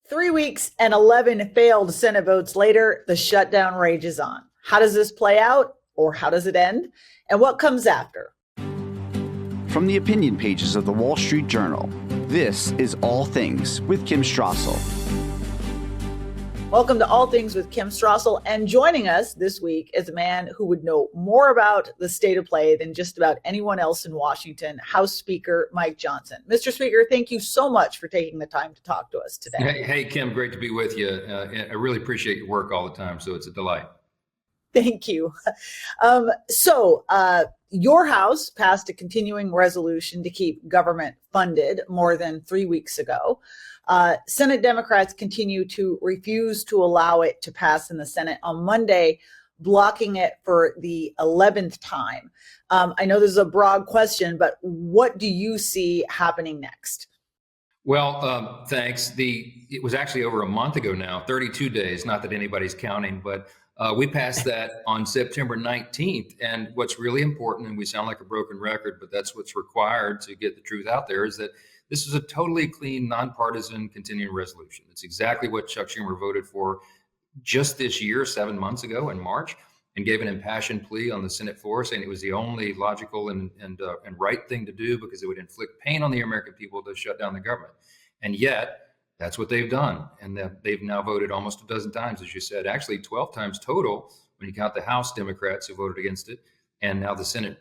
3 weeks and 11 failed Senate votes later, the shutdown rages on. How does this play out, or how does it end? And what comes after? From the opinion pages of the Wall Street Journal, this is All Things with Kim Strassel. Welcome to All Things with Kim Strassel. And joining us this week is a man who would know more about the state of play than just about anyone else in Washington, House Speaker Mike Johnson. Mr. Speaker, thank you so much for taking the time to talk to us today. Hey, Kim, great to be with you. I really appreciate your work all the time, so it's a delight. Thank you. Your House passed a continuing resolution to keep government funded more than 3 weeks ago. Senate Democrats continue to refuse to allow it to pass in the Senate on Monday, blocking it for the 11th time. I know this is a broad question, but what do you see happening next? Well, thanks. It was actually over a month ago now, 32 days, not that anybody's counting, but we passed that on September 19th. And what's really important, and we sound like a broken record, but that's what's required to get the truth out there, is that this is a totally clean, nonpartisan continuing resolution. It's exactly what Chuck Schumer voted for just this year, 7 months ago in March, and gave an impassioned plea on the Senate floor saying it was the only logical and right thing to do because it would inflict pain on the American people to shut down the government. And yet, that's what they've done. And they've now voted almost a dozen times, as you said, actually 12 times total when you count the House Democrats who voted against it, and now the Senate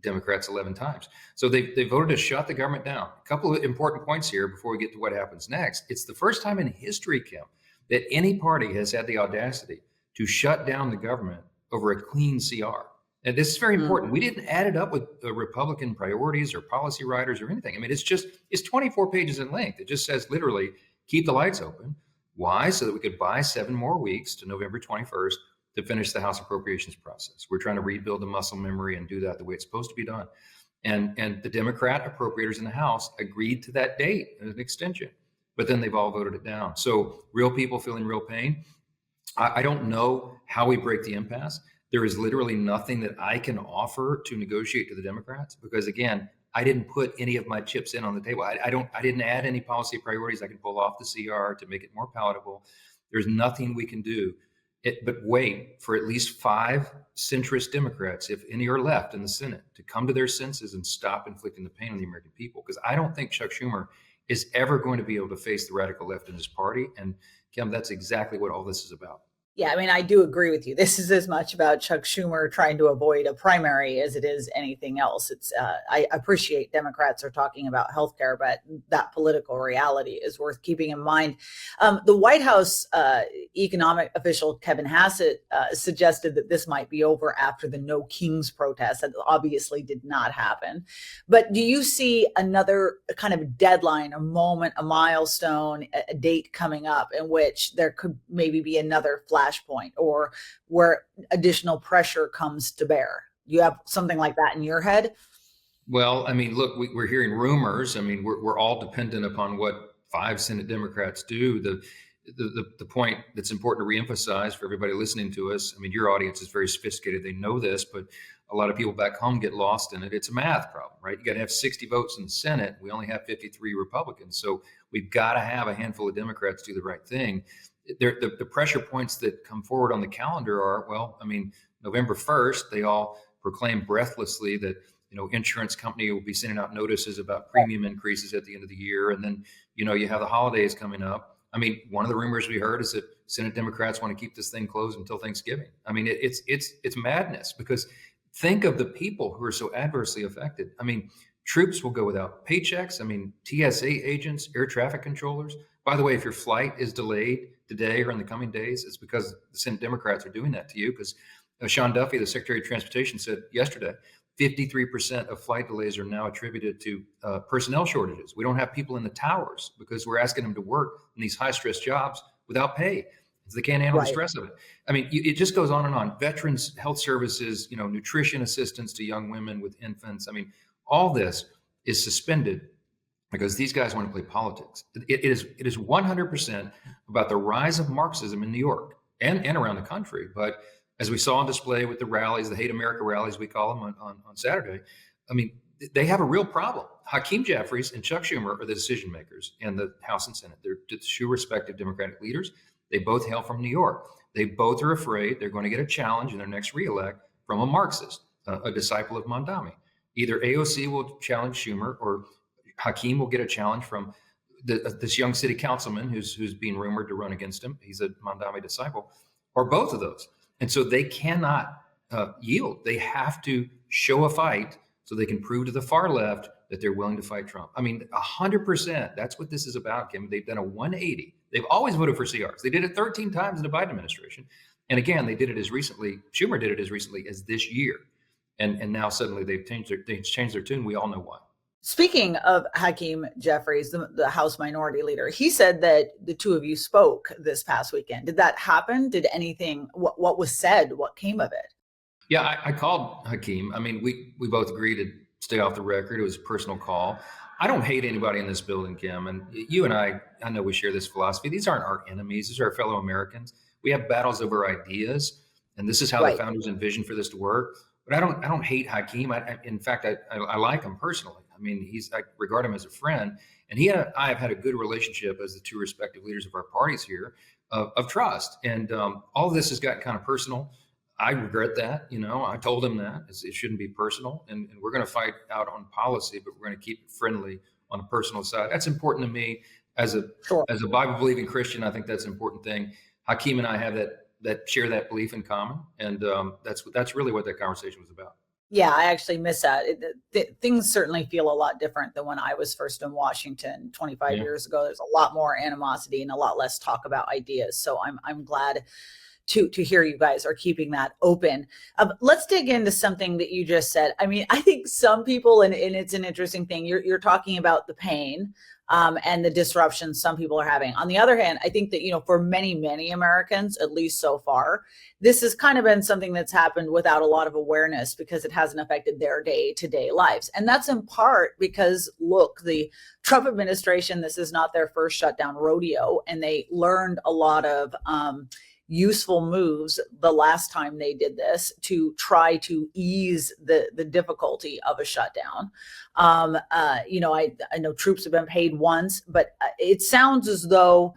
Democrats 11 times. So they voted to shut the government down. A couple of important points here before we get to what happens next. It's the first time in history, Kim, that any party has had the audacity to shut down the government over a clean CR. And this is very important. We didn't add it up with Republican priorities or policy riders or anything. I mean, it's 24 pages in length. It just says literally, keep the lights open. Why? So that we could buy 7 more weeks to November 21st to finish the House appropriations process. We're trying to rebuild the muscle memory and do that the way it's supposed to be done. And the Democrat appropriators in the House agreed to that date as an extension, but then they've all voted it down. So real people feeling real pain. I don't know how we break the impasse. There is literally nothing that I can offer to negotiate to the Democrats because, again, I didn't put any of my chips in on the table. I didn't add any policy priorities I can pull off the CR to make it more palatable. There's nothing we can do. But wait for at least 5 centrist Democrats, if any are left in the Senate, to come to their senses and stop inflicting the pain on the American people. Because I don't think Chuck Schumer is ever going to be able to face the radical left in his party. And Kim, that's exactly what all this is about. Yeah, I mean, I do agree with you. This is as much about Chuck Schumer trying to avoid a primary as it is anything else. I appreciate Democrats are talking about healthcare, but that political reality is worth keeping in mind. The White House economic official Kevin Hassett suggested that this might be over after the No Kings protest. That obviously did not happen. But do you see another kind of deadline, a moment, a milestone, a date coming up in which there could maybe be another flashpoint or where additional pressure comes to bear? You have something like that in your head? Well, I mean, look, we're hearing rumors. I mean, we're all dependent upon what 5 Senate Democrats do. The point that's important to reemphasize for everybody listening to us, I mean, your audience is very sophisticated. They know this, but a lot of people back home get lost in it. It's a math problem, right? You got to have 60 votes in the Senate. We only have 53 Republicans. So we've got to have a handful of Democrats do the right thing. The pressure points that come forward on the calendar are, well, I mean, November 1st, they all proclaim breathlessly that, insurance company will be sending out notices about premium increases at the end of the year. And then, you have the holidays coming up. I mean, one of the rumors we heard is that Senate Democrats want to keep this thing closed until Thanksgiving. I mean, it's madness because think of the people who are so adversely affected. I mean, troops will go without paychecks. I mean, TSA agents, air traffic controllers. By the way, if your flight is delayed today or in the coming days, it's because the Senate Democrats are doing that to you. Because Sean Duffy, the Secretary of Transportation, said yesterday, 53% of flight delays are now attributed to personnel shortages. We don't have people in the towers because we're asking them to work in these high-stress jobs without pay. They can't handle the stress of it. I mean, it just goes on and on. Veterans health services, nutrition assistance to young women with infants. I mean, all this is suspended because these guys want to play politics. It is 100% about the rise of Marxism in New York and around the country. But as we saw on display with the rallies, the Hate America rallies, we call them on Saturday, I mean, they have a real problem. Hakeem Jeffries and Chuck Schumer are the decision makers in the House and Senate. They're two respective Democratic leaders. They both hail from New York. They both are afraid they're going to get a challenge in their next reelect from a Marxist, a disciple of Mondami. Either AOC will challenge Schumer, or Hakeem will get a challenge from this young city councilman who's being rumored to run against him. He's a Mondami disciple, or both of those. And so they cannot yield. They have to show a fight so they can prove to the far left that they're willing to fight Trump. I mean, 100%. That's what this is about, Kim. They've done a 180. They've always voted for CRs. They did it 13 times in the Biden administration. And again, they did it as recently, Schumer did it as recently as this year. And now suddenly they've changed their tune. We all know why. Speaking of Hakeem Jeffries, the House Minority Leader, he said that the two of you spoke this past weekend. Did that happen? Did anything, what was said, what came of it? Yeah, I called Hakeem. I mean, we both agreed to stay off the record. It was a personal call. I don't hate anybody in this building, Kim. And you and I know we share this philosophy. These aren't our enemies. These are our fellow Americans. We have battles over ideas. And this is how the founders envisioned for this to work. But I don't hate Hakeem. In fact, I like him personally. I mean, I regard him as a friend. And he and I have had a good relationship as the two respective leaders of our parties here of trust. And all of this has gotten kind of personal. I regret that. I told him that it shouldn't be personal, and we're going to fight out on policy, but we're going to keep it friendly on a personal side. That's important to me as a Bible believing Christian. I think that's an important thing. Hakeem and I have that share that belief in common, and that's really what that conversation was about. Yeah, I actually miss that. Things certainly feel a lot different than when I was first in Washington 25 years ago. There's a lot more animosity and a lot less talk about ideas. So I'm glad to hear you guys are keeping that open. Let's dig into something that you just said. I mean, I think some people, and it's an interesting thing, you're talking about the pain and the disruption some people are having. On the other hand, I think that, for many Americans, at least so far, this has kind of been something that's happened without a lot of awareness because it hasn't affected their day-to-day lives. And that's in part because, look, the Trump administration, this is not their first shutdown rodeo, and they learned a lot of useful moves the last time they did this to try to ease the difficulty of a shutdown. I know troops have been paid once, but it sounds as though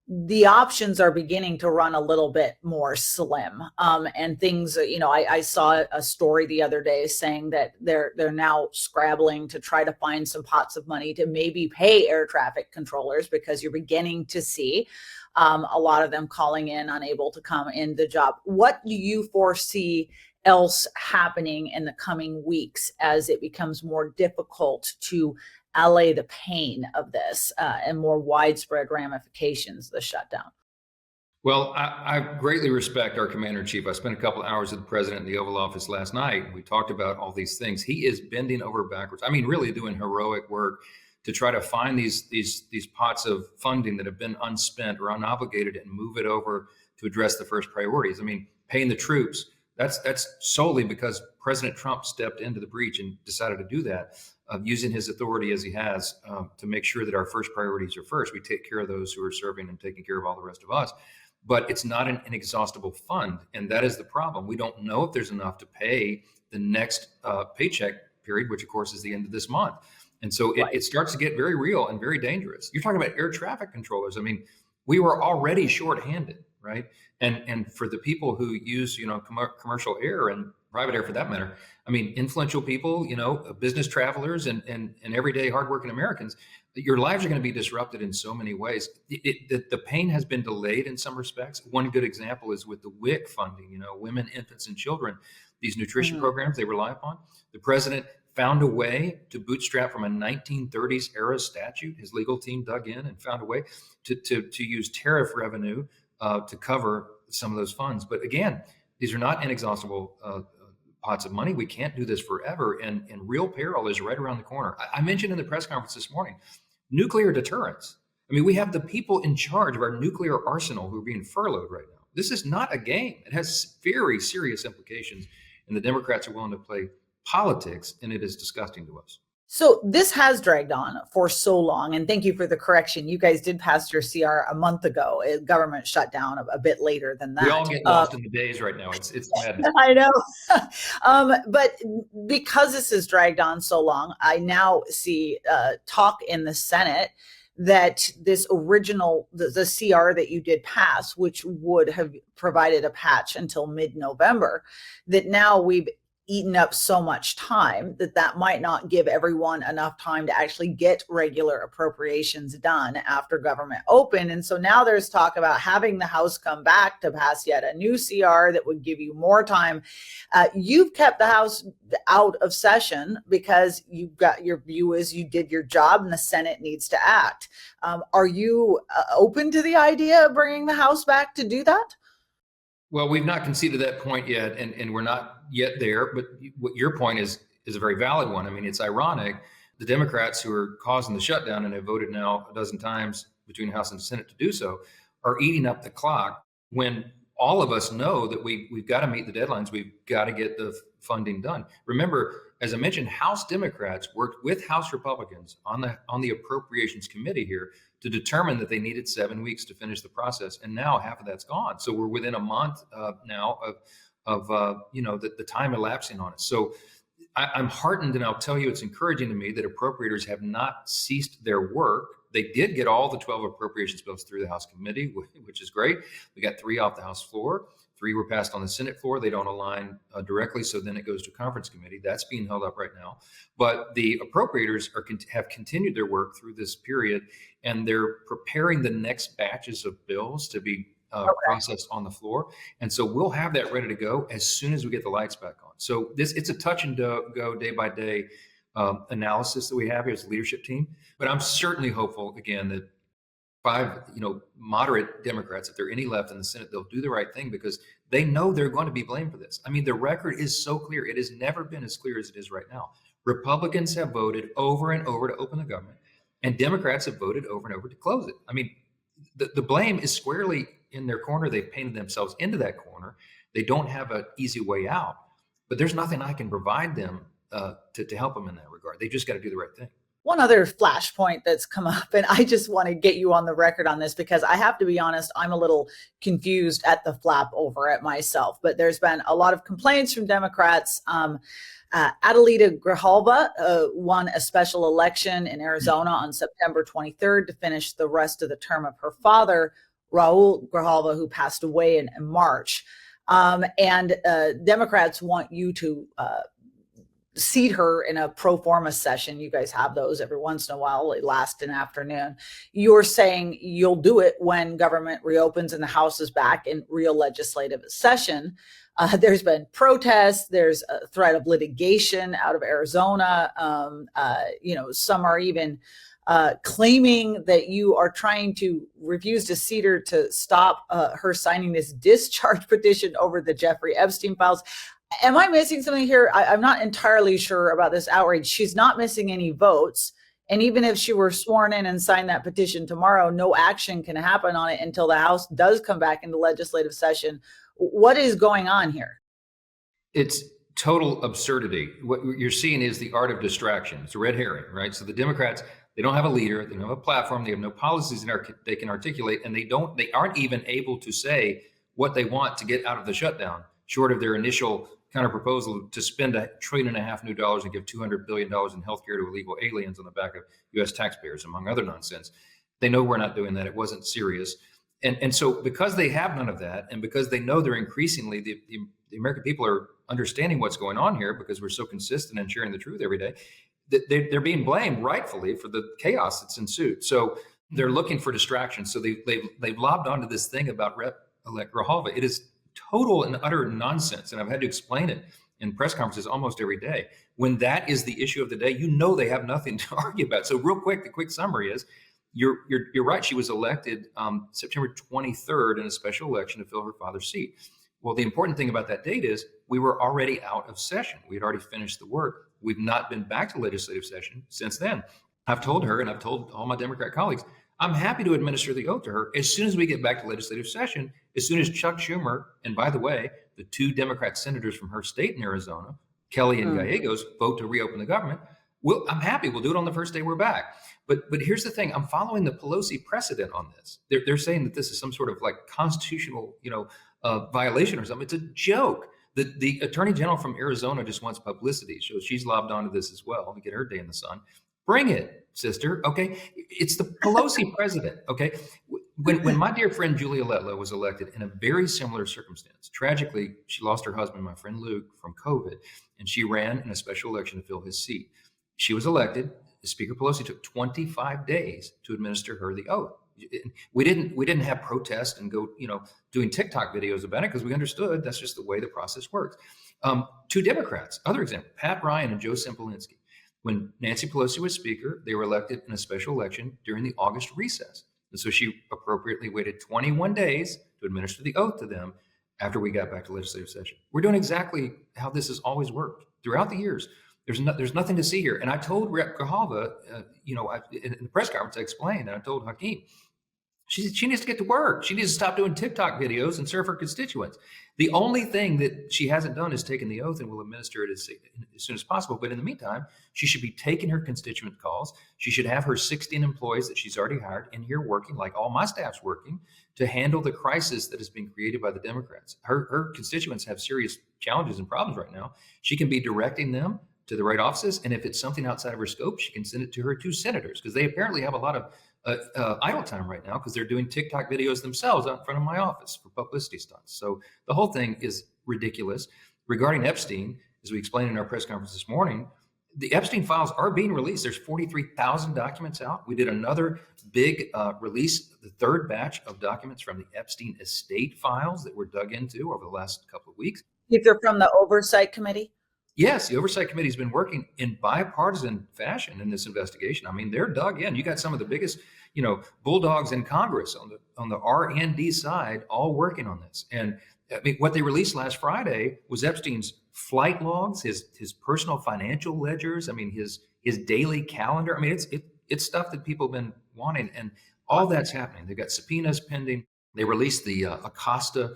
the options are beginning to run a little bit more slim. And things, I saw a story the other day saying that they're now scrabbling to try to find some pots of money to maybe pay air traffic controllers, because you're beginning to see a lot of them calling in, unable to come in the job. What do you foresee else happening in the coming weeks as it becomes more difficult to allay the pain of this and more widespread ramifications of the shutdown? Well, I greatly respect our commander-in-chief. I spent a couple of hours with the president in the Oval Office last night, and we talked about all these things. He is bending over backwards. I mean, really doing heroic work to try to find these pots of funding that have been unspent or unobligated and move it over to address the first priorities. I mean, paying the troops, that's solely because President Trump stepped into the breach and decided to do that, using his authority as he has to make sure that our first priorities are first. We take care of those who are serving and taking care of all the rest of us. But it's not an inexhaustible fund, and that is the problem. We don't know if there's enough to pay the next paycheck period, which of course is the end of this month. And so it starts to get very real and very dangerous. You're talking about air traffic controllers. I mean, we were already shorthanded, right? And for the people who use, commercial air and private air for that matter, I mean, influential people, business travelers and everyday hardworking Americans, your lives are going to be disrupted in so many ways. The pain has been delayed in some respects. One good example is with the WIC funding, women, infants, and children, these nutrition programs they rely upon. The president found a way to bootstrap from a 1930s era statute. His legal team dug in and found a way to use tariff revenue to cover some of those funds. But again, these are not inexhaustible pots of money. We can't do this forever. And real peril is right around the corner. I mentioned in the press conference this morning, nuclear deterrence. I mean, we have the people in charge of our nuclear arsenal who are being furloughed right now. This is not a game. It has very serious implications. And the Democrats are willing to play politics, and it is disgusting to us. So this has dragged on for so long, and thank you for the correction. You guys did pass your CR a month ago. Government shut down a bit later than We that. all get lost in the days right now. It's madness. I know. But because this has dragged on so long, I now see talk in the Senate that this original, the CR that you did pass, which would have provided a patch until mid-November, that now we've eaten up so much time that might not give everyone enough time to actually get regular appropriations done after government open. And so now there's talk about having the House come back to pass yet a new CR that would give you more time. You've kept the House out of session because you've got your view is you did your job and the Senate needs to act. Are you open to the idea of bringing the House back to do that? Well, we've not conceded that point yet, and we're not yet there. But what your point is a very valid one. I mean, it's ironic. The Democrats who are causing the shutdown and have voted now a dozen times between the House and the Senate to do so are eating up the clock when all of us know that we've got to meet the deadlines. We've got to get the funding done. Remember, as I mentioned, House Democrats worked with House Republicans on the Appropriations Committee here to determine that they needed 7 weeks to finish the process, and now half of that's gone. So we're within a month now of the time elapsing on it. So I'm heartened, and I'll tell you, it's encouraging to me that appropriators have not ceased their work. They did get all the 12 appropriations bills through the House committee, which is great. We got 3 off the House floor. 3 were passed on the Senate floor. They don't align directly, so then it goes to conference committee. That's being held up right now. But the appropriators have continued their work through this period, and they're preparing the next batches of bills to be processed on the floor. And so we'll have that ready to go as soon as we get the lights back on. So it's a touch and go day by day analysis that we have here as a leadership team. But I'm certainly hopeful, again, that 5 moderate Democrats, if there are any left in the Senate, they'll do the right thing because they know they're going to be blamed for this. I mean, the record is so clear. It has never been as clear as it is right now. Republicans have voted over and over to open the government, and Democrats have voted over and over to close it. I mean, the blame is squarely in their corner. They've painted themselves into that corner. They don't have an easy way out, but there's nothing I can provide them to help them in that regard. They just got to do the right thing. One other flashpoint that's come up, and I just want to get you on the record on this because I have to be honest, I'm a little confused at the flap over it myself, but there's been a lot of complaints from Democrats. Adelita Grijalva won a special election in Arizona on September 23rd to finish the rest of the term of her father, Raul Grijalva, who passed away in March. And Democrats want you to seat her in a pro forma session. You guys have those every once in a while. It lasts an afternoon. You're saying you'll do it when government reopens and the House is back in real legislative session. There's been protests. There's a threat of litigation out of Arizona. Some are even claiming that you are trying to refuse to seat her to stop her signing this discharge petition over the Jeffrey Epstein files. Am I missing something here? I'm not entirely sure about this outrage. She's not missing any votes. And even if she were sworn in and signed that petition tomorrow, no action can happen on it until the House does come back into legislative session. What is going on here? It's total absurdity. What you're seeing is the art of distraction. It's a red herring, right? So the Democrats, they don't have a leader, they don't have a platform, they have no policies they can articulate, and they aren't even able to say what they want to get out of the shutdown, short of their initial counter proposal to spend $1.5 trillion new dollars and give $200 billion in healthcare to illegal aliens on the back of U.S. taxpayers, among other nonsense. They know we're not doing that. It wasn't serious. And so because they have none of that, and because they know they're increasingly, the American people are understanding what's going on here because we're so consistent in sharing the truth every day, they're being blamed rightfully for the chaos that's ensued. So they're looking for distractions. So they've lobbed onto this thing about Rep-elect Grijalva. It is total and utter nonsense. And I've had to explain it in press conferences almost every day. When that is the issue of the day, they have nothing to argue about. So real quick, the quick summary is, you're right. She was elected September 23rd in a special election to fill her father's seat. Well, the important thing about that date is we were already out of session. We had already finished the work. We've not been back to legislative session since then. I've told her, and I've told all my Democrat colleagues, I'm happy to administer the oath to her as soon as we get back to legislative session, as soon as Chuck Schumer, and by the way, the 2 Democrat senators from her state in Arizona, Kelly and Gallegos, vote to reopen the government. I'm happy. We'll do it on the first day we're back. But here's the thing. I'm following the Pelosi precedent on this. They're saying that this is some sort of like constitutional, violation or something. It's a joke. The attorney general from Arizona just wants publicity. So she's lobbed onto this as well to get her day in the sun. Bring it, sister. Okay. It's the Pelosi president. Okay. When my dear friend Julia Letlow was elected in a very similar circumstance, tragically, she lost her husband, my friend Luke, from COVID, and she ran in a special election to fill his seat. She was elected. Speaker Pelosi took 25 days to administer her the oath. We didn't have protests and go, doing TikTok videos about it because we understood that's just the way the process works. Two Democrats, other example, Pat Ryan and Joe Semplinsky. When Nancy Pelosi was Speaker, they were elected in a special election during the August recess. And so she appropriately waited 21 days to administer the oath to them after we got back to legislative session. We're doing exactly how this has always worked throughout the years. There's nothing to see here. And I told Rep. Grijalva, in the press conference, I explained, and I told Hakeem, she needs to get to work. She needs to stop doing TikTok videos and serve her constituents. The only thing that she hasn't done is taken the oath and will administer it as soon as possible. But in the meantime, she should be taking her constituent calls. She should have her 16 employees that she's already hired in here working, like all my staff's working, to handle the crisis that has been created by the Democrats. Her constituents have serious challenges and problems right now. She can be directing them to the right offices. And if it's something outside of her scope, she can send it to her two senators, because they apparently have a lot of idle time right now because they're doing TikTok videos themselves out in front of my office for publicity stunts. So the whole thing is ridiculous. Regarding Epstein, as we explained in our press conference this morning, the Epstein files are being released. There's 43,000 documents out. We did another big release, the third batch of documents from the Epstein estate files that were dug into over the last couple of weeks. If they're from the Oversight Committee? Yes, the Oversight Committee has been working in bipartisan fashion in this investigation. I mean, they're dug in. You got some of the biggest, bulldogs in Congress on the R&D side, all working on this. And I mean, what they released last Friday was Epstein's flight logs, his personal financial ledgers. I mean, his daily calendar. I mean, it's stuff that people have been wanting, and all that's happening. They've got subpoenas pending. They released the Acosta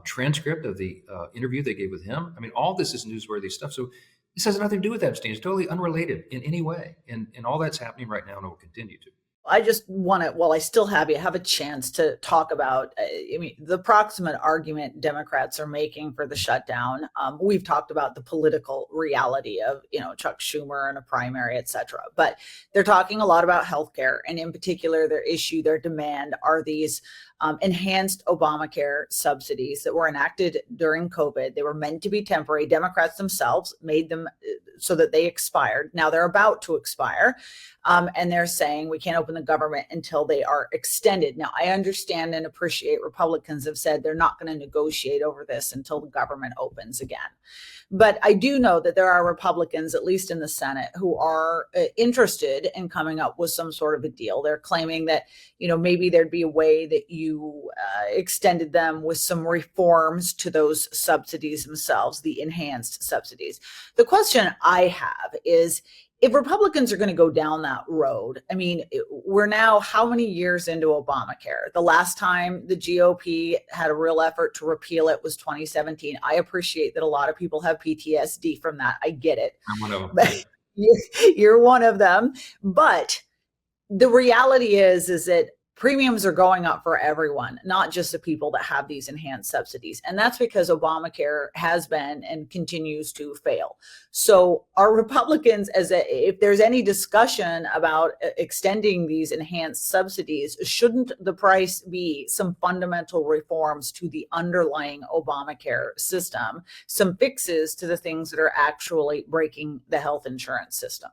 transcript of the interview they gave with him. I mean, all this is newsworthy stuff. So this has nothing to do with Epstein. It's totally unrelated in any way. And all that's happening right now and will continue to. I just want to, while I still have a chance to talk about, the proximate argument Democrats are making for the shutdown. We've talked about the political reality of, Chuck Schumer and a primary, et cetera. But they're talking a lot about healthcare, and in particular, their demand are these enhanced Obamacare subsidies that were enacted during COVID. They were meant to be temporary. Democrats themselves made them so that they expired. Now they're about to expire. And they're saying we can't open the government until they are extended. Now, I understand and appreciate Republicans have said they're not going to negotiate over this until the government opens again. But I do know that there are Republicans, at least in the Senate, who are interested in coming up with some sort of a deal. They're claiming that, maybe there'd be a way that you extended them with some reforms to those subsidies themselves, the enhanced subsidies. The question I have is, if Republicans are going to go down that road, I mean, we're now how many years into Obamacare? The last time the GOP had a real effort to repeal it was 2017. I appreciate that a lot of people have PTSD from that. I get it. I'm one of them. But you're one of them. But the reality is that premiums are going up for everyone, not just the people that have these enhanced subsidies. And that's because Obamacare has been and continues to fail. So are Republicans, if there's any discussion about extending these enhanced subsidies, shouldn't the price be some fundamental reforms to the underlying Obamacare system, some fixes to the things that are actually breaking the health insurance system?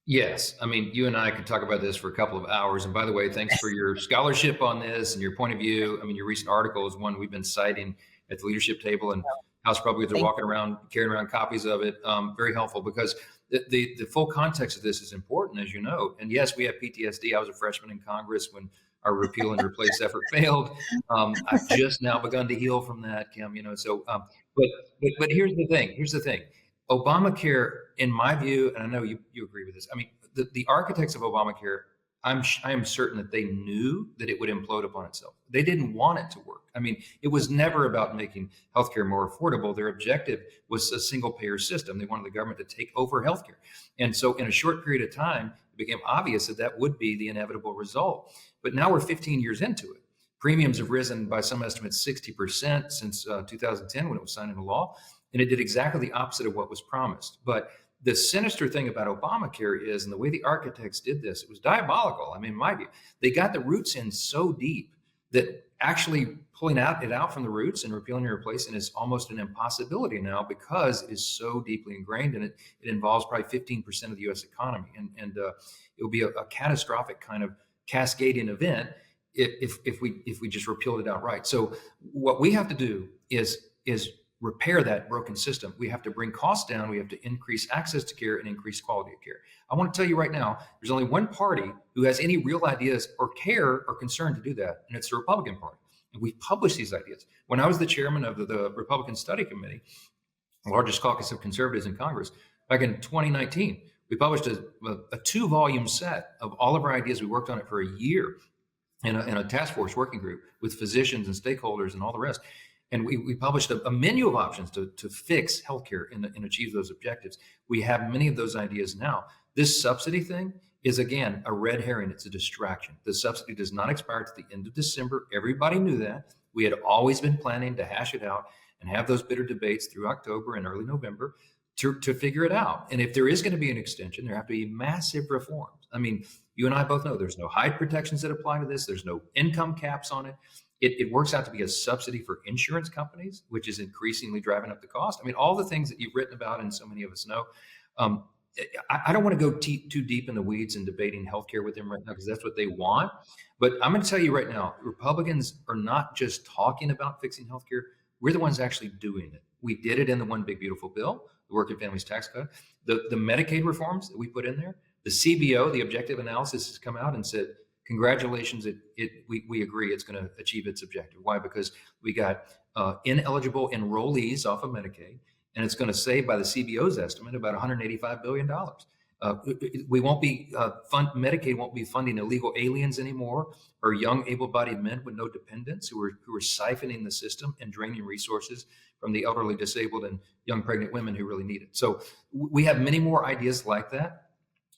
Yes. I mean, you and I could talk about this for a couple of hours. And by the way, thanks for your scholarship on this and your point of view. I mean, your recent article is one we've been citing at the leadership table, and House Republicans are walking around, carrying around copies of it. Very helpful, because the full context of this is important, as you know. And yes, we have PTSD. I was a freshman in Congress when our repeal and replace effort failed. I've just now begun to heal from that, Kim, so, but here's the thing. Obamacare, in my view, and I know you agree with this, I mean, the architects of Obamacare, I am certain that they knew that it would implode upon itself. They didn't want it to work. I mean, it was never about making healthcare more affordable. Their objective was a single payer system. They wanted the government to take over healthcare. And so in a short period of time, it became obvious that that would be the inevitable result. But now we're 15 years into it. Premiums have risen by some estimates 60% since 2010 when it was signed into law. And it did exactly the opposite of what was promised. But the sinister thing about Obamacare is, and the way the architects did this, it was diabolical. I mean, in my view, they got the roots in so deep that actually pulling it out from the roots and repealing and replacing is almost an impossibility now because it is so deeply ingrained in it. It involves probably 15% of the U.S. economy, and it will be a catastrophic kind of cascading event if we just repealed it outright. So what we have to do is repair that broken system. We have to bring costs down. We have to increase access to care and increase quality of care. I want to tell you right now, there's only one party who has any real ideas or care or concern to do that, and it's the Republican Party. And we publish these ideas. When I was the chairman of the Republican Study Committee, the largest caucus of conservatives in Congress, back in 2019, we published a 2-volume set of all of our ideas. We worked on it for a year in a task force working group with physicians and stakeholders and all the rest. And we published a menu of options to fix healthcare and achieve those objectives. We have many of those ideas now. This subsidy thing is, again, a red herring. It's a distraction. The subsidy does not expire to the end of December. Everybody knew that. We had always been planning to hash it out and have those bitter debates through October and early November to figure it out. And if there is going to be an extension, there have to be massive reforms. I mean, you and I both know there's no height protections that apply to this. There's no income caps on it. It works out to be a subsidy for insurance companies, which is increasingly driving up the cost. I mean, all the things that you've written about and so many of us know. I don't want to go too deep in the weeds and debating healthcare with them right now because that's what they want. But I'm going to tell you right now, Republicans are not just talking about fixing healthcare. We're the ones actually doing it. We did it in the One Big Beautiful Bill, the Working Families Tax Cut, the Medicaid reforms that we put in there. The CBO, the objective analysis, has come out and said, congratulations, we agree it's going to achieve its objective. Why? Because we got ineligible enrollees off of Medicaid, and it's going to save, by the CBO's estimate, about $185 billion. We won't be Medicaid won't be funding illegal aliens anymore, or young able-bodied men with no dependents who are siphoning the system and draining resources from the elderly, disabled, and young pregnant women who really need it. So we have many more ideas like that.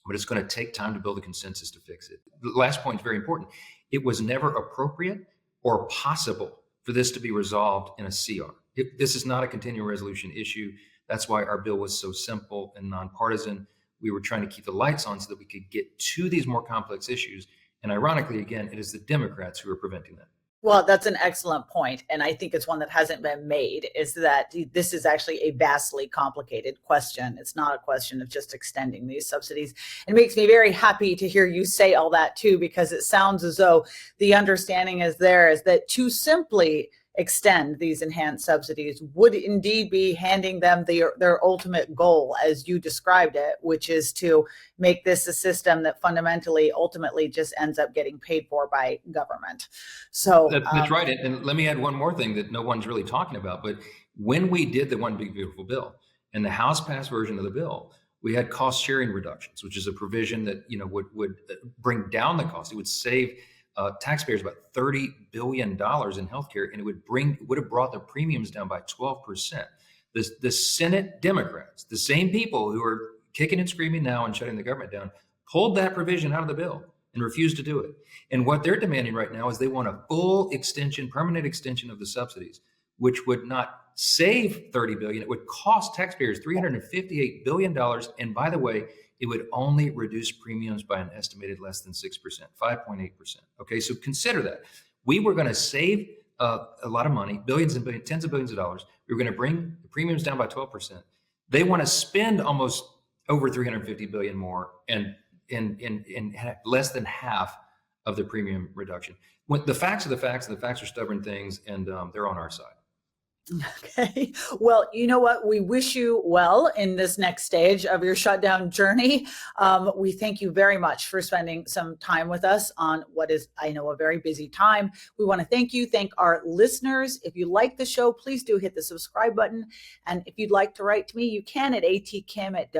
But it's going to take time to build a consensus to fix it. The last point is very important. It was never appropriate or possible for this to be resolved in a CR. This is not a continuing resolution issue. That's why our bill was so simple and nonpartisan. We were trying to keep the lights on so that we could get to these more complex issues. And ironically, again, it is the Democrats who are preventing that. Well, that's an excellent point. And I think it's one that hasn't been made, is that this is actually a vastly complicated question. It's not a question of just extending these subsidies. It makes me very happy to hear you say all that too, because it sounds as though the understanding is that to simply extend these enhanced subsidies would indeed be handing them their ultimate goal, as you described it, which is to make this a system that fundamentally, ultimately just ends up getting paid for by government. So that's right. And let me add one more thing that no one's really talking about. But when we did the One Big Beautiful Bill and the House passed version of the bill, we had cost sharing reductions, which is a provision that would bring down the cost. It would save taxpayers about $30 billion in healthcare, and it would have brought the premiums down by 12%. The Senate Democrats, the same people who are kicking and screaming now and shutting the government down, pulled that provision out of the bill and refused to do it. And what they're demanding right now is they want a full extension, permanent extension of the subsidies, which would not save $30 billion. It would cost taxpayers $358 billion. And by the way, it would only reduce premiums by an estimated less than 6%, 5.8%. Okay, so consider that. We were going to save a lot of money, billions and billions, tens of billions of dollars. We were going to bring the premiums down by 12%. They want to spend almost over $350 billion more and less than half of the premium reduction. When the facts are the facts, and the facts are stubborn things, and they're on our side. Okay. Well, you know what? We wish you well in this next stage of your shutdown journey. We thank you very much for spending some time with us on what is, I know, a very busy time. We want to thank our listeners. If you like the show, please do hit the subscribe button. And if you'd like to write to me, you can at atkim@wsj.com.